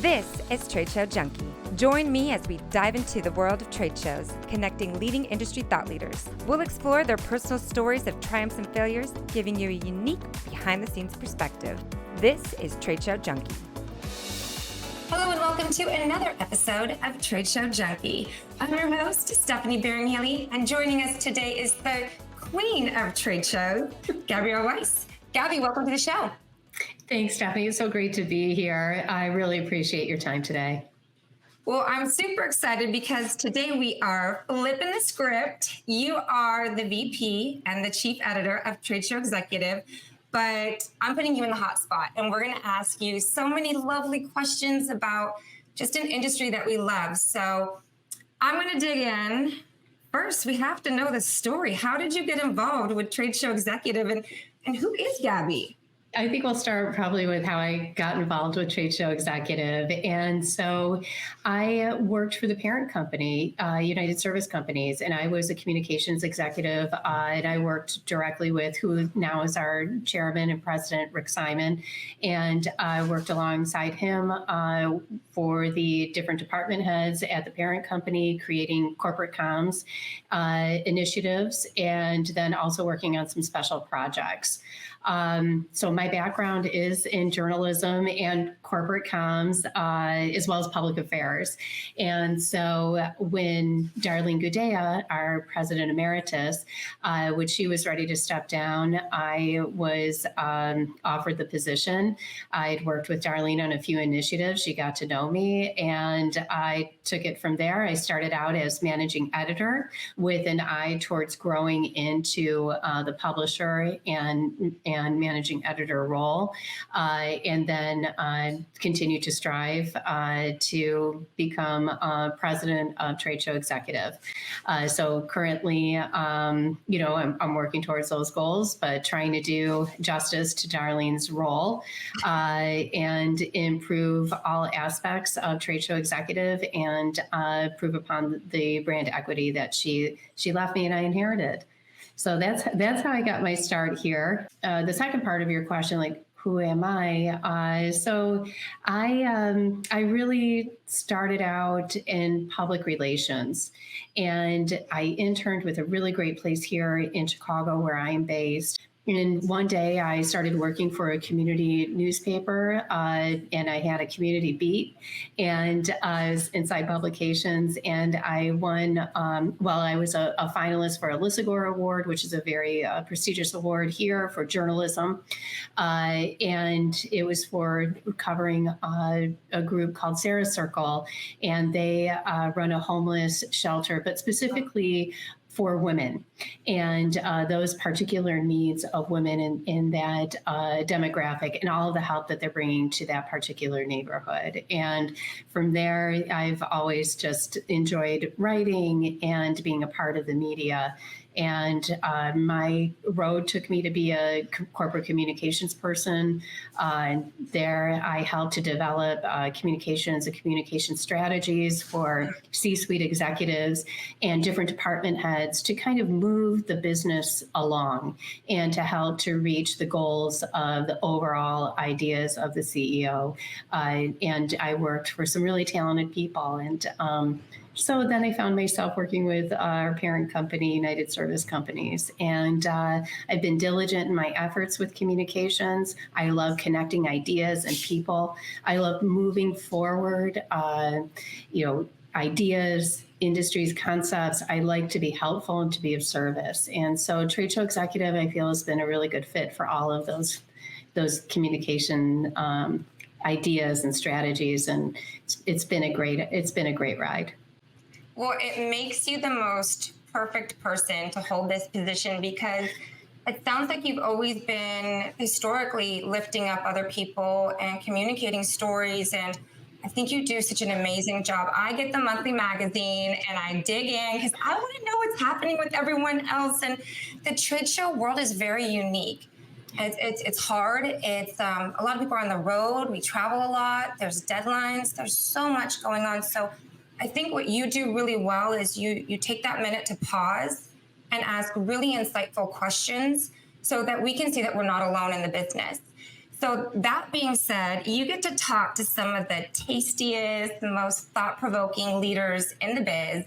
This is Trade Show Junkie. Join me as we dive into the world of trade shows, connecting leading industry thought leaders. We'll explore their personal stories of triumphs and failures, giving you a unique behind-the-scenes perspective. This is Trade Show Junkie. Hello and welcome to another episode of Trade Show Junkie. I'm your host, Stephanie Beringhele, and joining us today is the queen of trade shows, Gabrielle Weiss. Gabby, welcome to the show. Thanks, Stephanie. It's so great to be here. I really appreciate your time today. Well, I'm super excited because today we are flipping the script. You are the VP and the chief editor of Trade Show Executive, but I'm putting you in the hot spot, and we're going to ask you so many lovely questions about just an industry that we love. So I'm going to dig in. First, we have to know the story. How did you get involved with Trade Show Executive, and who is Gabby? I think we'll start probably with how I got involved with Trade Show Executive. And so I worked for the parent company, United Service Companies, and I was a communications executive. And I worked directly with who now is our chairman and president, Rick Simon. And I worked alongside him for the different department heads at the parent company, creating corporate comms initiatives, and then also working on some special projects. So my background is in journalism and corporate comms, as well as public affairs. And so when Darlene Goudeia, our president emeritus, when she was ready to step down, I was offered the position. I'd worked with Darlene on a few initiatives. She got to know me, and I took it from there. I started out as managing editor with an eye towards growing into the publisher and managing editor role, and then continue to strive to become president of Trade Show Executive. So currently, I'm working towards those goals, but trying to do justice to Darlene's role and improve all aspects of Trade Show Executive and improve upon the brand equity that she left me and I inherited. So that's how I got my start here. The second part of your question, like, who am I? So I really started out in public relations, and I interned with a really great place here in Chicago where I am based. And one day I started working for a community newspaper, and I had a community beat, and I was inside publications, and I won, I was a finalist for a Lisagor Award, which is a very prestigious award here for journalism. And it was for covering a group called Sarah Circle, and they run a homeless shelter, but specifically for women and those particular needs of women in that demographic and all of the help that they're bringing to that particular neighborhood. And from there, I've always just enjoyed writing and being a part of the media. And my road took me to be a corporate communications person. There, I helped to develop communications and communication strategies for C-suite executives and different department heads to kind of move the business along and to help to reach the goals of the overall ideas of the CEO. And I worked for some really talented people. And so then I found myself working with our parent company, United Service Companies. And I've been diligent in my efforts with communications. I love connecting ideas and people. I love moving forward, ideas, industries, concepts. I like to be helpful and to be of service. And so Trade Show Executive, I feel, has been a really good fit for all of those communication ideas and strategies. And it's been a great ride. Well, it makes you the most perfect person to hold this position because it sounds like you've always been historically lifting up other people and communicating stories. And I think you do such an amazing job. I get the monthly magazine and I dig in because I want to know what's happening with everyone else. And the trade show world is very unique. It's hard. It's a lot of people are on the road. We travel a lot. There's deadlines. There's so much going on. So I think what you do really well is you take that minute to pause and ask really insightful questions so that we can see that we're not alone in the business. So that being said, you get to talk to some of the tastiest, most thought-provoking leaders in the biz.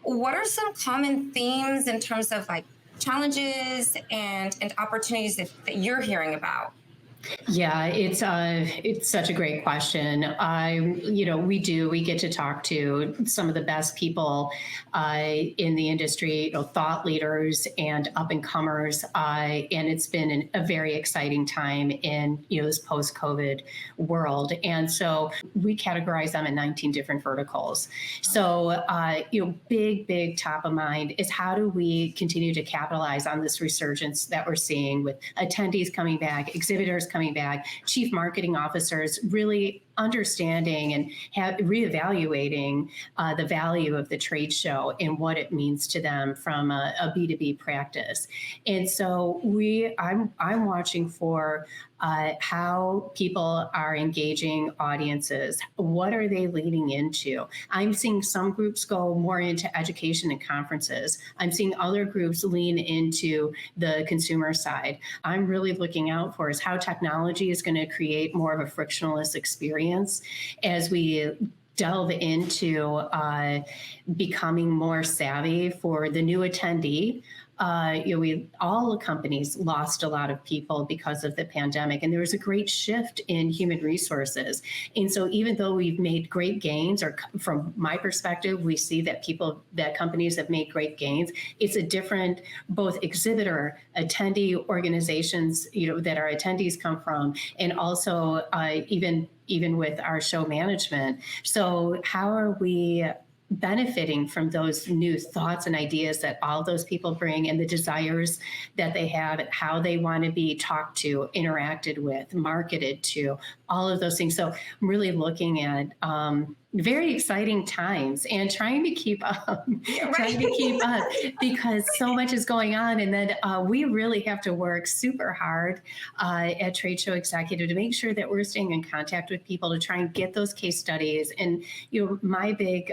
What are some common themes in terms of like challenges and opportunities that you're hearing about? Yeah, it's such a great question. We get to talk to some of the best people in the industry, thought leaders and up and comers, and it's been a very exciting time in this post-COVID world. And so we categorize them in 19 different verticals. So big top of mind is how do we continue to capitalize on this resurgence that we're seeing with attendees coming back, exhibitors coming back, chief marketing officers really understanding and reevaluating the value of the trade show and what it means to them from a B2B practice. And so I'm watching for how people are engaging audiences. What are they leaning into? I'm seeing some groups go more into education and conferences. I'm seeing other groups lean into the consumer side. I'm really looking out for is how technology is going to create more of a frictionless experience as we delve into becoming more savvy for the new attendee. All the companies lost a lot of people because of the pandemic, and there was a great shift in human resources. And so even though we've made great gains, or from my perspective, we see that companies have made great gains, it's a different, both exhibitor, attendee organizations, that our attendees come from, and also even with our show management. So how are we benefiting from those new thoughts and ideas that all those people bring and the desires that they have and how they want to be talked to, interacted with, marketed to, all of those things. So I'm really looking at very exciting times and trying to keep up, because so much is going on. And then we really have to work super hard at Trade Show Executive to make sure that we're staying in contact with people to try and get those case studies. And, my big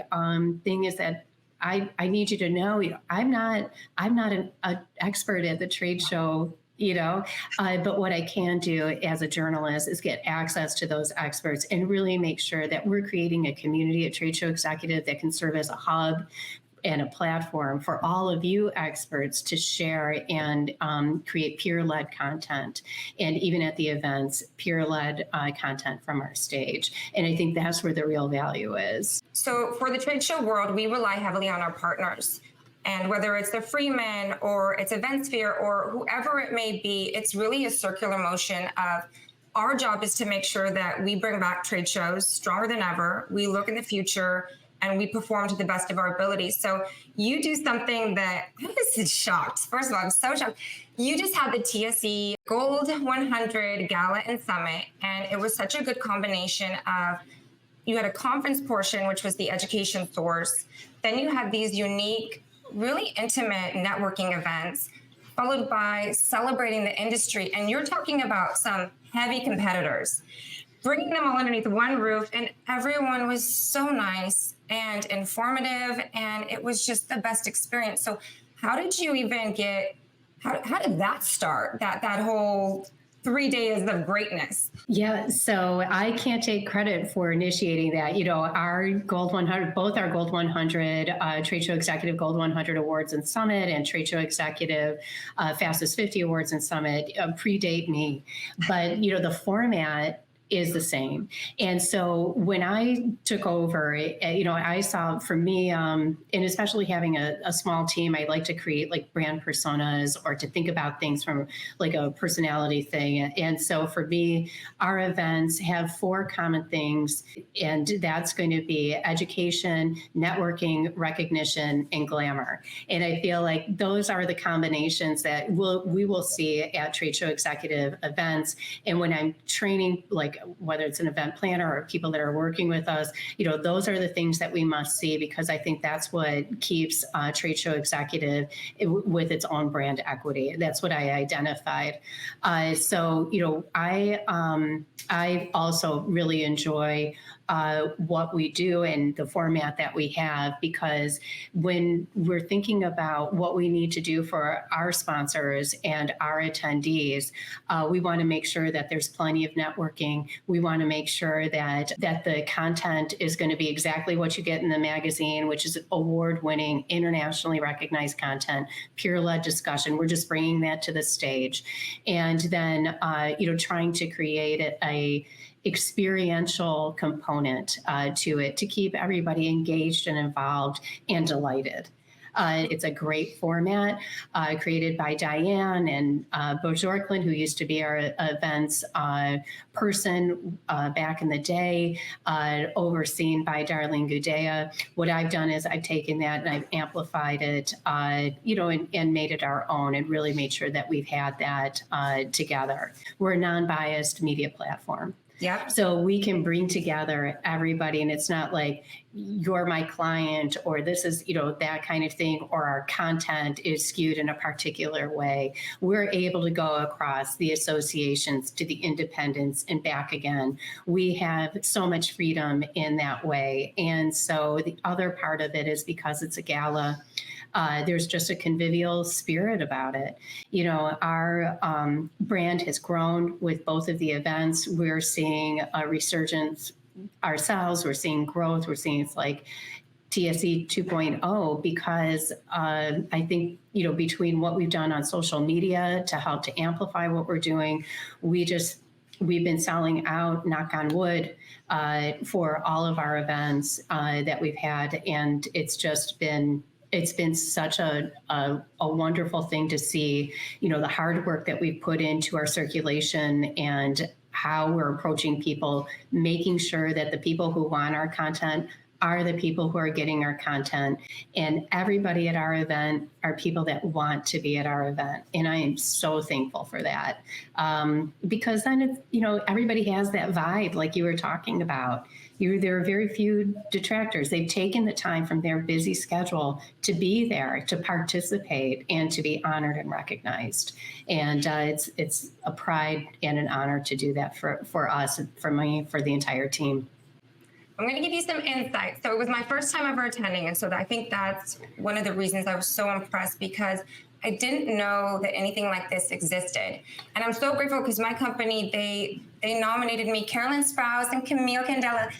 thing is that I need you to know, I'm not an expert at the trade show, but what I can do as a journalist is get access to those experts and really make sure that we're creating a community at Trade Show Executive that can serve as a hub and a platform for all of you experts to share and create peer-led content. And even at the events, peer-led content from our stage. And I think that's where the real value is. So for the trade show world, we rely heavily on our partners. And whether it's the Freeman or it's EventSphere or whoever it may be, it's really a circular motion of our job is to make sure that we bring back trade shows stronger than ever. We look in the future and we perform to the best of our abilities. So you do something that I was shocked. First of all, I'm so shocked. You just had the TSE Gold 100 Gala and Summit, and it was such a good combination of you had a conference portion, which was the education source. Then you had these unique, really intimate networking events, followed by celebrating the industry. And you're talking about some heavy competitors, bringing them all underneath one roof. And everyone was so nice and informative. And it was just the best experience. So how did you even how did that start, that whole 3 days of greatness? Yeah, so I can't take credit for initiating that. Our Gold 100, both our Gold 100, Trade Show Executive Gold 100 Awards and Summit, and Trade Show Executive Fastest 50 Awards and Summit predate me. But, the format is the same. And so when I took over, I saw, for me, and especially having a small team, I like to create like brand personas or to think about things from like a personality thing. And so for me, our events have 4 common things, and that's going to be education, networking, recognition, and glamour. And I feel like those are the combinations that we will see at Trade Show Executive events. And when I'm training, like whether it's an event planner or people that are working with us, those are the things that we must see, because I think that's what keeps Trade Show Executive with its own brand equity. That's what I identified. I also really enjoy what we do and the format that we have, because when we're thinking about what we need to do for our sponsors and our attendees, we want to make sure that there's plenty of networking. We want to make sure that the content is going to be exactly what you get in the magazine, which is award-winning, internationally recognized content, peer-led discussion. We're just bringing that to the stage. And then, trying to create a experiential component to it to keep everybody engaged and involved and delighted. It's a great format created by Diane and Bojorklin, who used to be our events person back in the day, overseen by Darlene Gudea. What I've done is I've taken that and I've amplified it, and made it our own, and really made sure that we've had that together. We're a non-biased media platform. Yep. So we can bring together everybody, and it's not like you're my client or this is, that kind of thing, or our content is skewed in a particular way. We're able to go across the associations to the independents and back again. We have so much freedom in that way. And so the other part of it is because it's a gala, there's just a convivial spirit about it. Our brand has grown with both of the events. We're seeing a resurgence ourselves. We're seeing growth. We're seeing it's like TSE 2.0 because I think, between what we've done on social media to help to amplify what we're doing, we've been selling out, knock on wood, for all of our events that we've had. And it's been such a wonderful thing to see, the hard work that we've put into our circulation and how we're approaching people, making sure that the people who want our content are the people who are getting our content. And everybody at our event are people that want to be at our event. And I am so thankful for that. Because then it's, everybody has that vibe like you were talking about. There are very few detractors. They've taken the time from their busy schedule to be there, to participate, and to be honored and recognized. And it's a pride and an honor to do that for us, for me, for the entire team. I'm going to give you some insight. So it was my first time ever attending. And so I think that's one of the reasons I was so impressed, because I didn't know that anything like this existed. And I'm so grateful because my company, they nominated me, Carolyn Sprouse and Camille Candela.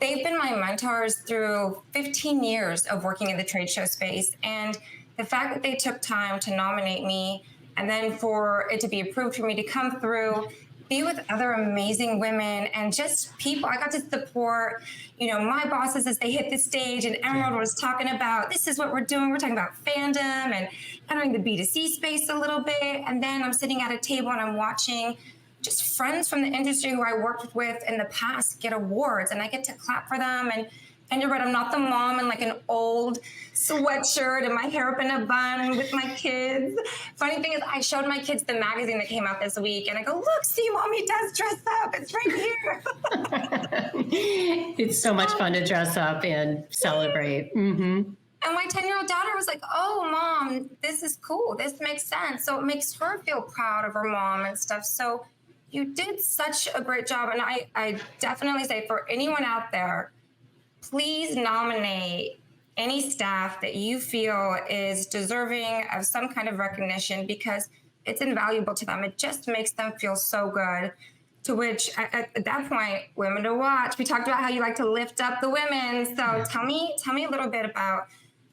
They've been my mentors through 15 years of working in the trade show space. And the fact that they took time to nominate me and then for it to be approved for me to come through, be with other amazing women and just people. I got to support, my bosses as they hit the stage, and Emerald was talking about, this is what we're doing. We're talking about fandom and entering the B2C space a little bit. And then I'm sitting at a table and I'm watching just friends from the industry who I worked with in the past get awards, and I get to clap for them. And you're right, I'm not the mom in like an old sweatshirt and my hair up in a bun with my kids. Funny thing is, I showed my kids the magazine that came out this week, and I go, look, see, Mommy does dress up. It's right here. It's so much fun to dress up and celebrate. Mm-hmm. And my 10-year-old daughter was like, oh, Mom, this is cool. This makes sense. So it makes her feel proud of her mom and stuff. So you did such a great job. And I definitely say, for anyone out there, please nominate any staff that you feel is deserving of some kind of recognition, because it's invaluable to them. It just makes them feel so good. To which, at that point, Women to Watch, we talked about how you like to lift up the women. So tell me a little bit about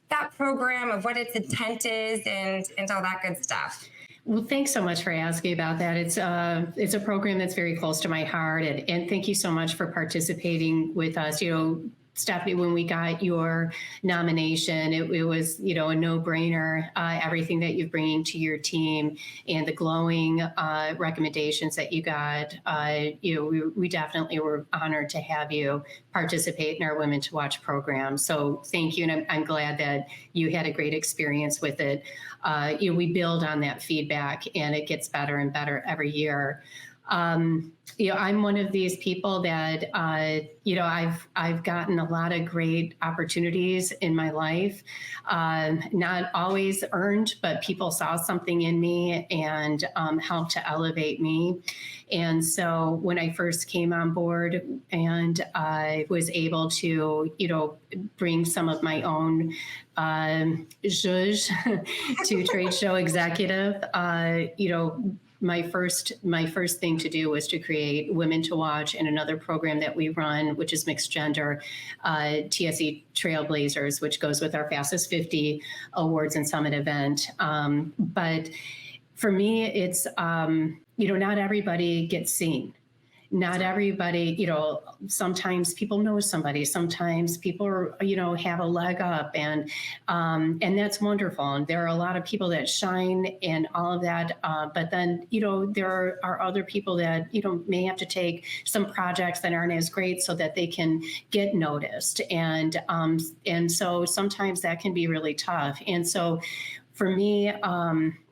that program, of what its intent is, and all that good stuff. Well, thanks so much for asking about that. It's a program that's very close to my heart, and thank you so much for participating with us. Stephanie, when we got your nomination, it was, a no-brainer, everything that you're bringing to your team and the glowing recommendations that you got. We definitely were honored to have you participate in our Women to Watch program. So thank you, and I'm glad that you had a great experience with it. We build on that feedback, and it gets better and better every year. I'm one of these people that, I've gotten a lot of great opportunities in my life, not always earned, but people saw something in me and helped to elevate me. And so when I first came on board and I was able to, bring some of my own zhuzh to Trade Show Executive, my first thing to do was to create Women to Watch and another program that we run, which is mixed gender, TSE Trailblazers, which goes with our Fastest 50 Awards and Summit event. But for me, it's, not everybody gets seen. Not everybody, sometimes people know somebody, sometimes people are, have a leg up, and that's wonderful. And there are a lot of people that shine and all of that. But then, there are other people that, may have to take some projects that aren't as great so that they can get noticed. And so sometimes that can be really tough. And so for me,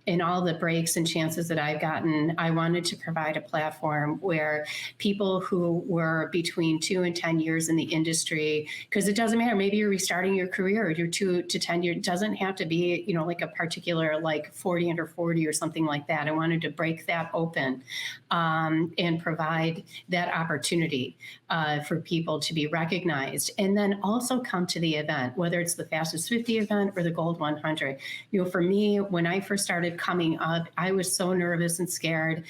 in all the breaks and chances that I've gotten, I wanted to provide a platform where people who were between 2 and 10 years in the industry, because it doesn't matter, maybe you're restarting your career, you're 2 to 10 years, it doesn't have to be, like a particular, like 40 under 40 or something like that. I wanted to break that open and provide that opportunity for people to be recognized, and then also come to the event, whether it's the Fastest 50 event or the Gold 100. For me, when I first started coming up, I was so nervous and scared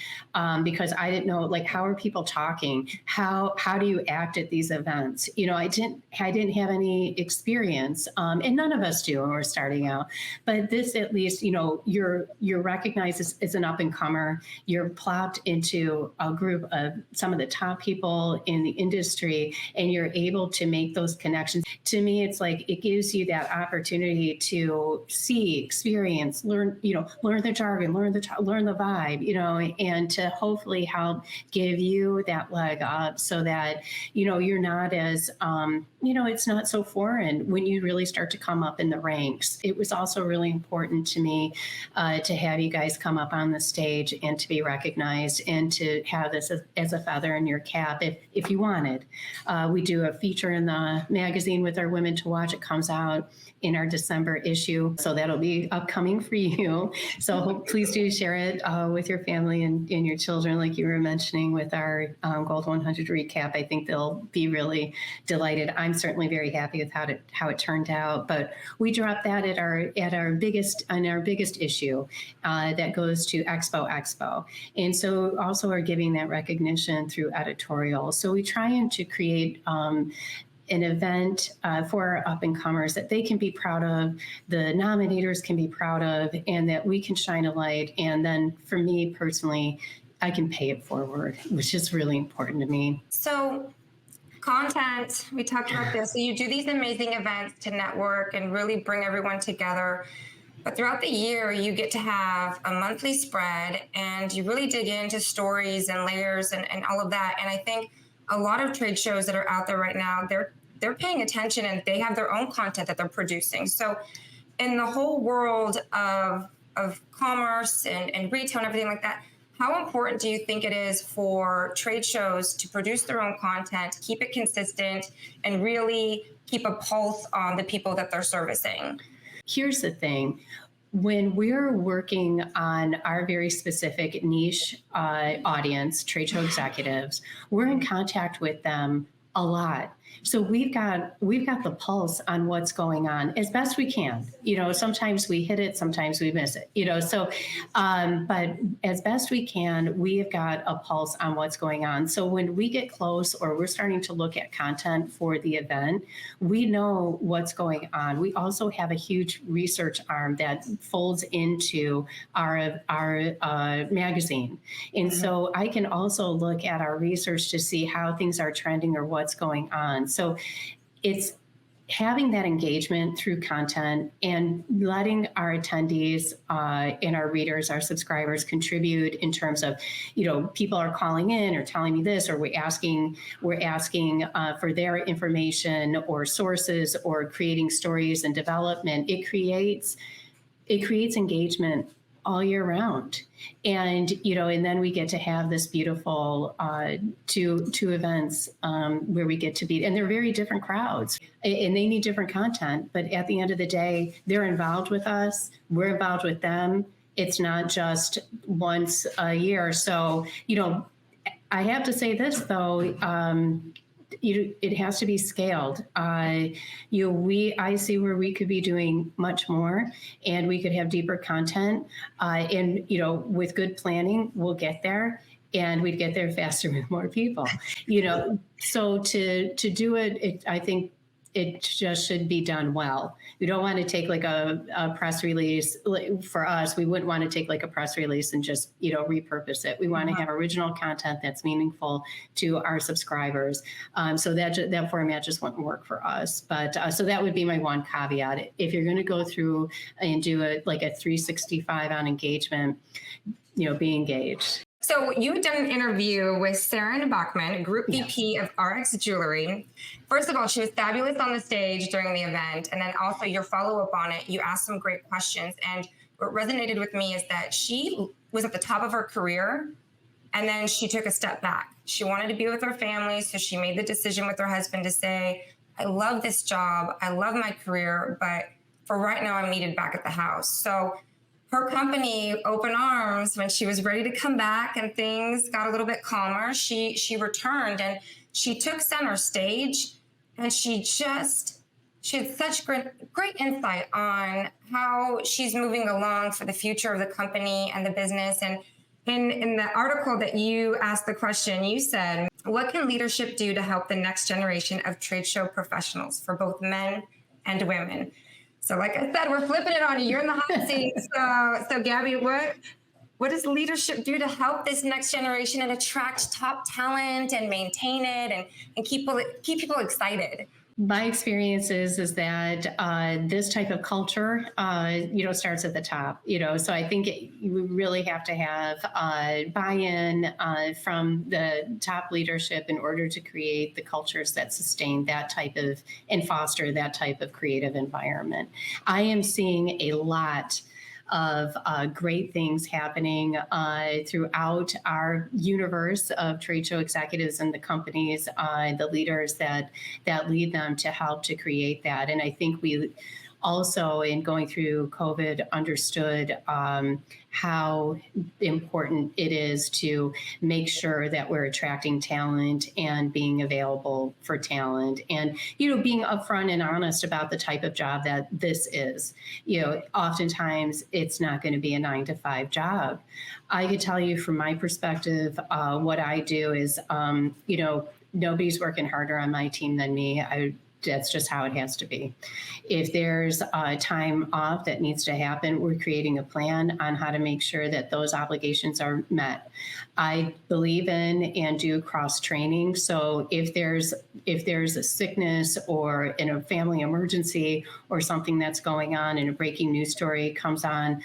because I didn't know, like, how are people talking? How do you act at these events? I didn't have any experience, and none of us do when we're starting out. But this, at least, you're recognized as an up and comer. You're plopped into a group of some of the top people in the industry, and you're able to make those connections. To me, it's like it gives you that opportunity to see, experience, learn the jargon, learn the vibe, and to hopefully help give you that leg up so that, you're not as, it's not so foreign when you really start to come up in the ranks. It was also really important to me to have you guys come up on the stage and to be recognized and to have this as a feather in your cap if you wanted. We do a feature in the magazine with our Women to Watch. It comes out in our December issue, so that'll be upcoming for you. So please do share it with your family and your children, like you were mentioning with our Gold 100 recap. I think they'll be really delighted. I'm certainly very happy with how it turned out. But we dropped that at our biggest issue that goes to Expo, and so also are giving that recognition through editorial. So we try to create an event for our up-and-comers that they can be proud of, the nominators can be proud of, and that we can shine a light. And then for me personally, I can pay it forward, which is really important to me. So content, we talked about this. So you do these amazing events to network and really bring everyone together. But throughout the year, you get to have a monthly spread, and you really dig into stories and layers and all of that. And I think a lot of trade shows that are out there right now, they're paying attention, and they have their own content that they're producing. So in the whole world of commerce and retail and everything like that, how important do you think it is for trade shows to produce their own content, keep it consistent, and really keep a pulse on the people that they're servicing? Here's the thing. When we're working on our very specific niche audience, trade show executives, we're in contact with them a lot. So we've got the pulse on what's going on as best we can. Sometimes we hit it, sometimes we miss it. But as best we can, we've got a pulse on what's going on. So when we get close or we're starting to look at content for the event, we know what's going on. We also have a huge research arm that folds into our magazine, and so I can also look at our research to see how things are trending or what's going on. So it's having that engagement through content and letting our attendees and our readers, our subscribers contribute in terms of, people are calling in or telling me this, or we're asking for their information or sources, or creating stories and development. It creates engagement all year round. And, and then we get to have this beautiful two events where we get to be, and they're very different crowds and they need different content. But at the end of the day, they're involved with us. We're involved with them. It's not just once a year. So, I have to say this though, it has to be scaled. I see where we could be doing much more, and we could have deeper content. And with good planning, we'll get there, and we'd get there faster with more people. So to do it, I think it just should be done well. We don't want to take like a press release. For us, we wouldn't want to take like a press release and just, repurpose it. We want to have original content that's meaningful to our subscribers. So that format just wouldn't work for us. But so that would be my one caveat. If you're going to go through and do a 365 on engagement, be engaged. So you had done an interview with Sarin Bachman, Group VP of RX Jewelry. First of all, she was fabulous on the stage during the event. And then also your follow-up on it, you asked some great questions. And what resonated with me is that she was at the top of her career, and then she took a step back. She wanted to be with her family, so she made the decision with her husband to say, I love this job, I love my career, but for right now, I'm needed back at the house. So her company, Open Arms, when she was ready to come back and things got a little bit calmer, she returned and she took center stage, and she had such great insight on how she's moving along for the future of the company and the business. And in the article that you asked the question, you said, what can leadership do to help the next generation of trade show professionals for both men and women? So like I said, we're flipping it on you. You're in the hot seat. So Gabby, what does leadership do to help this next generation and attract top talent and maintain it and keep people excited? My experience is that this type of culture, starts at the top. So I think you really have to have buy-in from the top leadership in order to create the cultures that sustain that type of and foster that type of creative environment. I am seeing a lot of great things happening throughout our universe of trade show executives and the companies, the leaders that lead them to help to create that. And I think we also, in going through COVID, understood how important it is to make sure that we're attracting talent and being available for talent, and being upfront and honest about the type of job that this is. Oftentimes it's not going to be a 9-to-5 job. I could tell you from my perspective, what I do is, nobody's working harder on my team than me. That's just how it has to be. If there's time off that needs to happen, we're creating a plan on how to make sure that those obligations are met. I believe in and do cross training. So if there's a sickness or in a family emergency or something that's going on and a breaking news story comes on,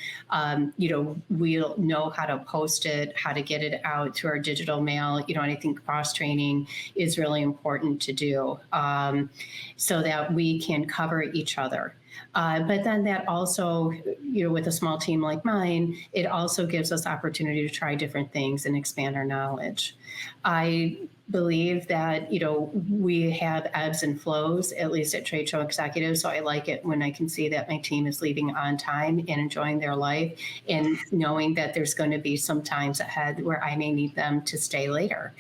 we'll know how to post it, how to get it out through our digital mail. And I think cross training is really important to do. So that we can cover each other. But then that also, with a small team like mine, it also gives us opportunity to try different things and expand our knowledge. I believe that, we have ebbs and flows, at least at Trade Show Executives. So I like it when I can see that my team is leaving on time and enjoying their life, and knowing that there's going to be some times ahead where I may need them to stay later.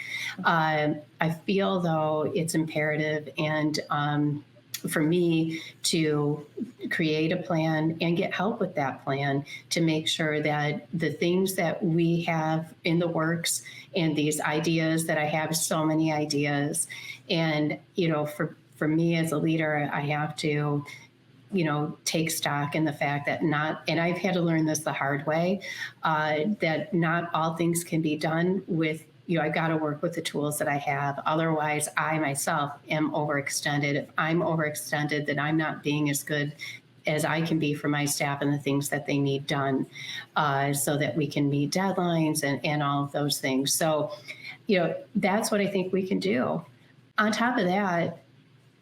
I feel, though, it's imperative and for me to create a plan and get help with that plan to make sure that the things that we have in the works and these ideas that I have so many ideas, and for me as a leader, I have to take stock in the fact that and I've had to learn this the hard way, that not all things can be done with I got to work with the tools that I have. Otherwise, I myself am overextended. If I'm overextended, then I'm not being as good as I can be for my staff and the things that they need done, so that we can meet deadlines and all of those things. So, that's what I think we can do. On top of that,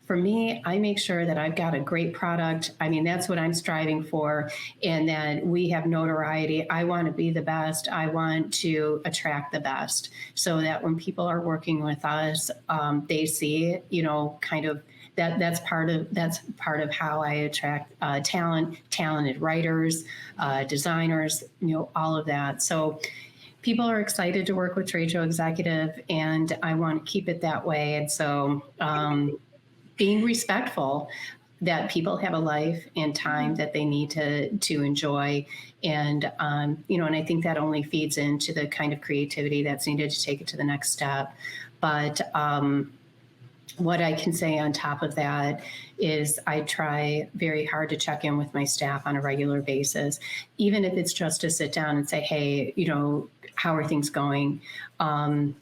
for me, I make sure that I've got a great product. I mean, that's what I'm striving for, and that we have notoriety. I want to be the best. I want to attract the best, so that when people are working with us, they see, kind of that's part of how I attract talented writers, designers, all of that. So people are excited to work with Trade Show Executive, and I want to keep it that way. And so being respectful that people have a life and time that they need to enjoy. And, and I think that only feeds into the kind of creativity that's needed to take it to the next step. But what I can say on top of that is I try very hard to check in with my staff on a regular basis, even if it's just to sit down and say, hey, how are things going? And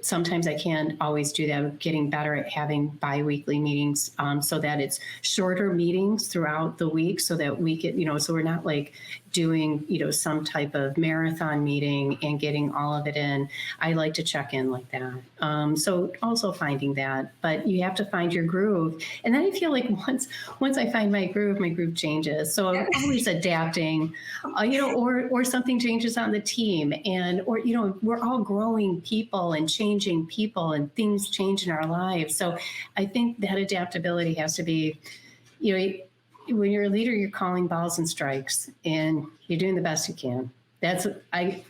sometimes I can't always do that. We're getting better at having bi-weekly meetings, so that it's shorter meetings throughout the week, so that we get, so we're not like doing, some type of marathon meeting and getting all of it in. I like to check in like that. So also finding that, but you have to find your groove. And then I feel like once I find my groove changes. So I'm always adapting, or something changes on the team, and, we're all growing people and changing people, and things change in our lives. So I think that adaptability has to be, when you're a leader, you're calling balls and strikes, and you're doing the best you can.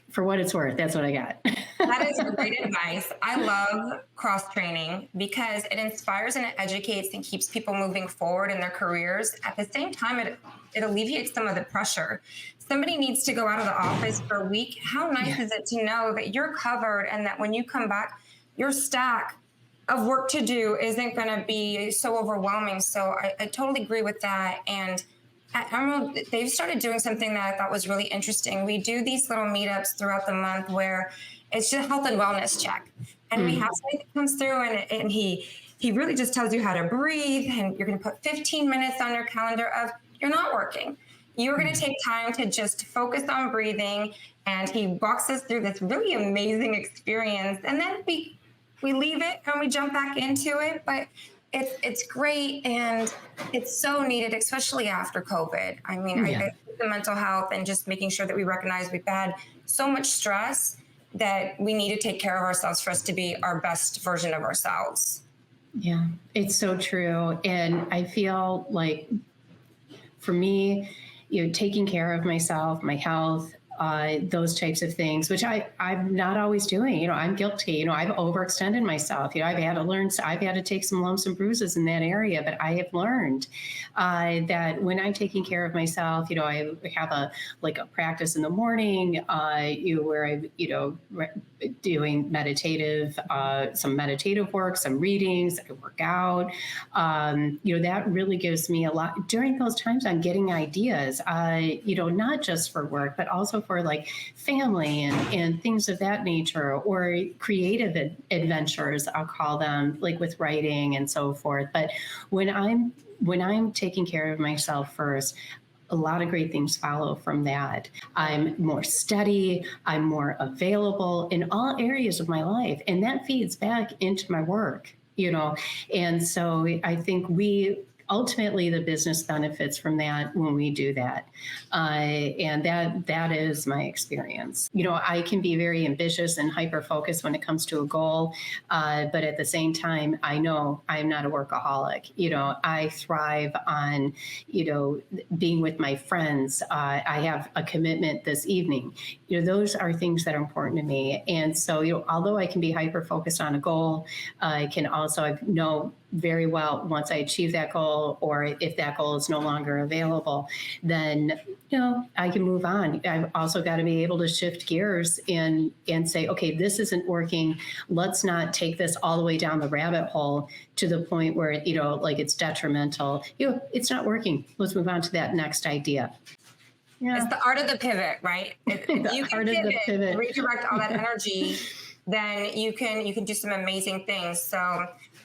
For what it's worth, that's what I got. That is great advice. I love cross-training because it inspires and it educates and keeps people moving forward in their careers. At the same time, it alleviates some of the pressure. Somebody needs to go out of the office for a week. How nice is it to know that you're covered, and that when you come back, your stack of work to do isn't going to be so overwhelming. So I totally agree with that. And at Emerald, they've started doing something that I thought was really interesting. We do these little meetups throughout the month where it's just health and wellness check. And we have somebody that comes through, and he really just tells you how to breathe, and you're going to put 15 minutes on your calendar of you're not working. You're going to take time to just focus on breathing. And he walks us through this really amazing experience. And then we leave it and we jump back into it. But it's great, and it's so needed, especially after COVID. I mean, I think the mental health and just making sure that we recognize we've had so much stress that we need to take care of ourselves for us to be our best version of ourselves. Yeah, it's so true. And I feel like for me, taking care of myself, my health, those types of things, which I'm not always doing. I'm guilty. I've overextended myself. I've had to learn. I've had to take some lumps and bruises in that area. But I have learned that when I'm taking care of myself, I have a practice in the morning, where I doing some meditative work, some readings. I work out. That really gives me a lot. During those times, I'm getting ideas. Not just for work, but also for family and things of that nature, or creative adventures, I'll call them, with writing and so forth. But when I'm taking care of myself first, a lot of great things follow from that. I'm more steady, I'm more available in all areas of my life, and that feeds back into my work, And so I think ultimately the business benefits from that when we do that. And that is my experience. I can be very ambitious and hyper-focused when it comes to a goal, but at the same time, I know I'm not a workaholic. I thrive on, being with my friends. I have a commitment this evening. Those are things that are important to me. And so, although I can be hyper-focused on a goal, I know very well once I achieve that goal, or if that goal is no longer available, then I can move on. I've also got to be able to shift gears and say, okay, this isn't working. Let's not take this all the way down the rabbit hole to the point where it's detrimental. It's not working. Let's move on to that next idea. Yeah. It's the art of the pivot, right? If you can pivot, redirect all that energy, then you can do some amazing things. So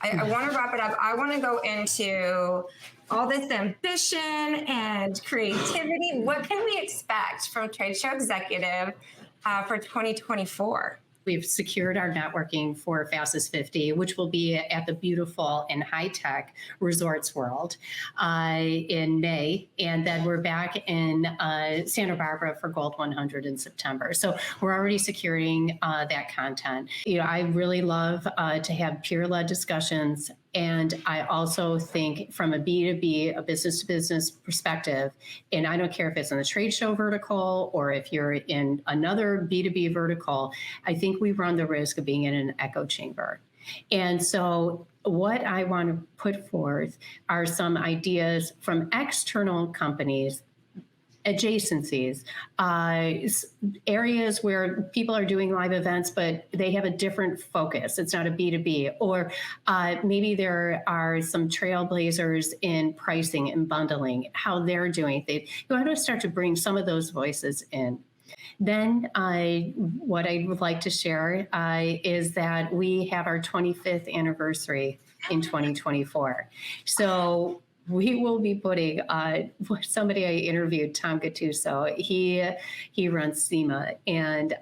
I want to wrap it up. I want to go into all this ambition and creativity. What can we expect from Trade Show Executive for 2024? We've secured our networking for Fastest 50, which will be at the beautiful and high-tech Resorts World in May. And then we're back in Santa Barbara for Gold 100 in September. So we're already securing that content. I really love to have peer-led discussions. And I also think from a B2B, a business-to-business perspective, and I don't care if it's in the trade show vertical or if you're in another B2B vertical, I think we run the risk of being in an echo chamber. And so what I want to put forth are some ideas from external companies, adjacencies, areas where people are doing live events, but they have a different focus. It's not a B2B, or maybe there are some trailblazers in pricing and bundling, how they're doing things. You want to start to bring some of those voices in. Then what I would like to share is that we have our 25th anniversary in 2024. So we will be putting somebody I interviewed, Tom Gattuso. He runs SEMA, and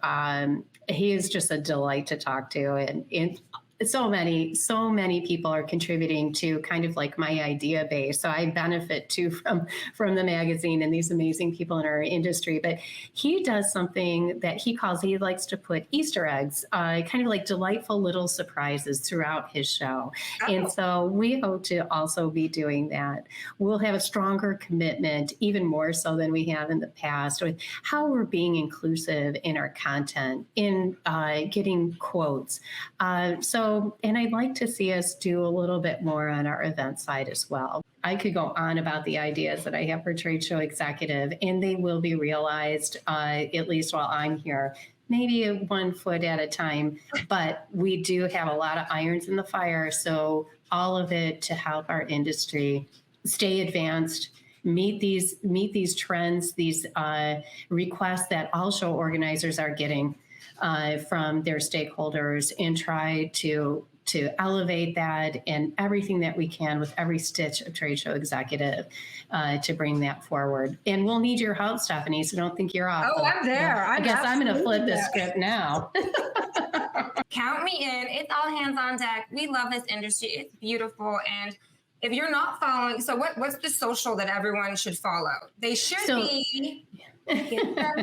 he is just a delight to talk to. And so many people are contributing to kind of like my idea base. So I benefit too from the magazine and these amazing people in our industry. But he does something that he likes to put Easter eggs, kind of like delightful little surprises throughout his show. Oh. And so we hope to also be doing that. We'll have a stronger commitment, even more so than we have in the past, with how we're being inclusive in our content, in getting quotes. And I'd like to see us do a little bit more on our event side as well. I could go on about the ideas that I have for Trade Show Executive, and they will be realized, at least while I'm here, maybe 1 foot at a time. But we do have a lot of irons in the fire, so all of it to help our industry stay advanced, meet these trends, these requests that all show organizers are getting from their stakeholders, and try to elevate that and everything that we can with every stitch of Trade Show Executive to bring that forward. And we'll need your help, Stephanie, so don't think you're off. Oh, I'm there. I guess I'm going to flip the script now. Count me in. It's all hands on deck. We love this industry. It's beautiful. And if you're not following, so what's the social that everyone should follow? They should be... Get the magazine,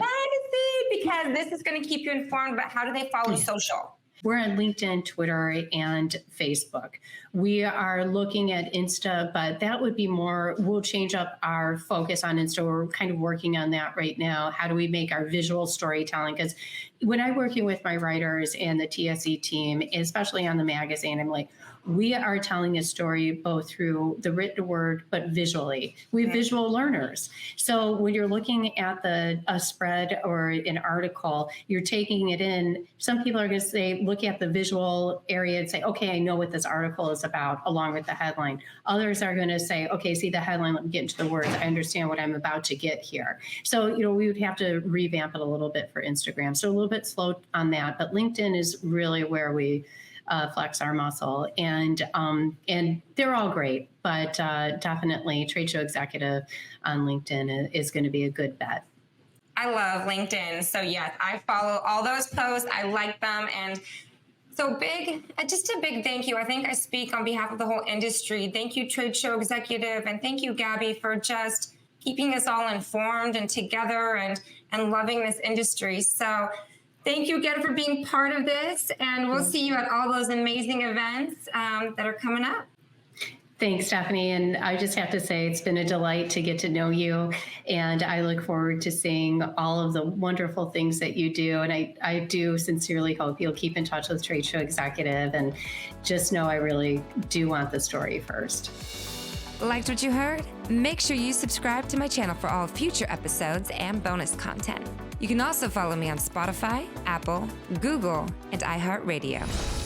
because this is going to keep you informed. But how do they follow social? We're on LinkedIn, Twitter, and Facebook. We are looking at Insta, but that would be more, we'll change up our focus on Insta. We're kind of working on that right now. How do we make our visual storytelling? Because when I'm working with my writers and the TSE team, especially on the magazine, I'm like, we are telling a story both through the written word, but visually. We have visual learners. So when you're looking at a spread or an article, you're taking it in. Some people are going to say, look at the visual area and say, okay, I know what this article is about, along with the headline. Others are going to say, okay, see the headline, let me get into the words. I understand what I'm about to get here. So, we would have to revamp it a little bit for Instagram. So a little bit slow on that, but LinkedIn is really where we flex our muscle, and they're all great, but definitely Trade Show Executive on LinkedIn is going to be a good bet. I love LinkedIn. So yes, I follow all those posts. I like them. And so just a big thank you. I think I speak on behalf of the whole industry. Thank you, Trade Show Executive. And thank you, Gabby, for just keeping us all informed and together and loving this industry. So thank you again for being part of this, and we'll see you at all those amazing events that are coming up. Thanks, Stephanie. And I just have to say, it's been a delight to get to know you, and I look forward to seeing all of the wonderful things that you do. And I do sincerely hope you'll keep in touch with Trade Show Executive, and just know I really do want the story first. Liked what you heard? Make sure you subscribe to my channel for all future episodes and bonus content. You can also follow me on Spotify, Apple, Google, and iHeartRadio.